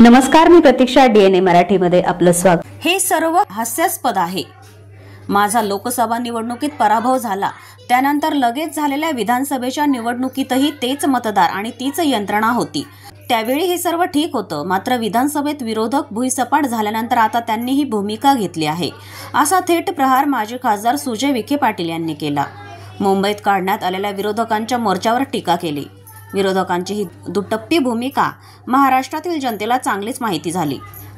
नमस्कार, मी प्रतीक्षा. DNA मराठीमध्ये आपलं स्वागत. हे सर्व हास्यास्पद आहे. माझा लोकसभा निवडणुकीत पराभव झाला, त्यानंतर लगेच झालेल्या विधानसभेच्या निवडणुकीतही तेच मतदार आणि तीच यंत्रणा होती. त्यावेळी हे सर्व ठीक होतं. मात्र विधानसभेत विरोधक भुईसपाट झाल्यानंतर आता त्यांनी ही भूमिका घेतली आहे, असा थेट प्रहार माजी खासदार सुजय विखे पाटील यांनी केला. मुंबईत काढण्यात आलेल्या विरोधकांच्या मोर्चावर टीका केली. विरोधकांची ही दुटप्पी भूमिका महाराष्ट्रातील जनतेला चांगलीच माहिती झाली.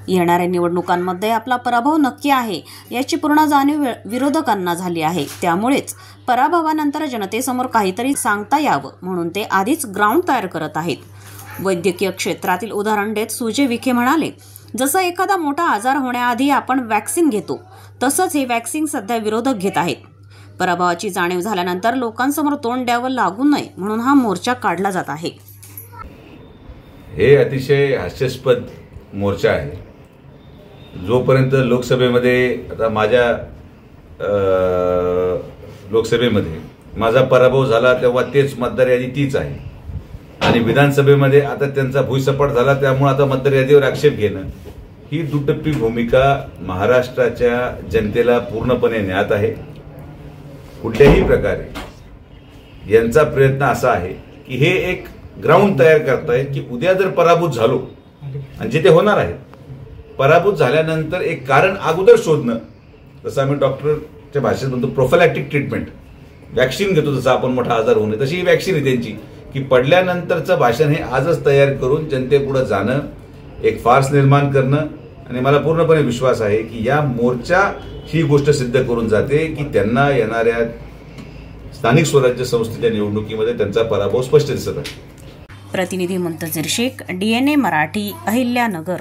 येणाऱ्या निवडणुकांमध्ये आपला पराभव नक्की आहे याची पूर्ण जाणीव विरोधकांना झाली आहे. त्यामुळेच पराभवानंतर जनतेसमोर काहीतरी सांगता यावं म्हणून ते आधीच ग्राउंड तयार करत आहेत. वैद्यकीय क्षेत्रातील उदाहरण देत सुजय विखे म्हणाले, जसं एखादा मोठा आजार होण्याआधी आपण वॅक्सिन घेतो, तसंच हे वॅक्सिन सध्या विरोधक घेत आहेत. पराभवाची जाणीव झाल्यानंतर लोकांसमोर तोंड द्यावं लागू नये म्हणून हा मोर्चा काढला जात आहे. हे अतिशय हास्यास्पद मोर्चा आहे. जोपर्यंत लोकसभेमध्ये आता माझ्या लोकसभेमध्ये माझा पराभव झाला तेव्हा तेच मतदार यादी तीच आहे आणि विधानसभेमध्ये आता त्यांचा भुईसपाट झाला त्यामुळे आता मतदार यादीवर आक्षेप घेणं ही दुटप्पी भूमिका महाराष्ट्राच्या जनतेला पूर्णपणे ज्ञात आहे. कुठल्याही प्रकारे यांचा प्रयत्न असा आहे की हे एक ग्राउंड तयार करतायत की उद्या जर पराभूत झालो आणि जिथे होणार आहे पराभूत झाल्यानंतर एक कारण अगोदर शोधणं, जसं आम्ही डॉक्टरच्या भाषेत म्हणतो प्रोफिलॅक्टिक ट्रीटमेंट, वॅक्सिन घेतो जसं आपण मोठा आजार होऊ नये तशी ही वॅक्सिन आहे त्यांची, की पडल्यानंतरचं भाषण हे आजच तयार करून जनतेपुढे जाणं, एक फार्स निर्माण करणं. आणि मला पूर्णपणे विश्वास आहे की या मोर्चा ही गोष्ट सिद्ध करून जाते की त्यांना येणाऱ्या स्थानिक स्वराज्य संस्थेच्या निवडणुकीमध्ये त्यांचा पराभव स्पष्ट दिसत आहे. प्रतिनिधी मुंतजीर शेख, DNA मराठी, अहिल्यानगर.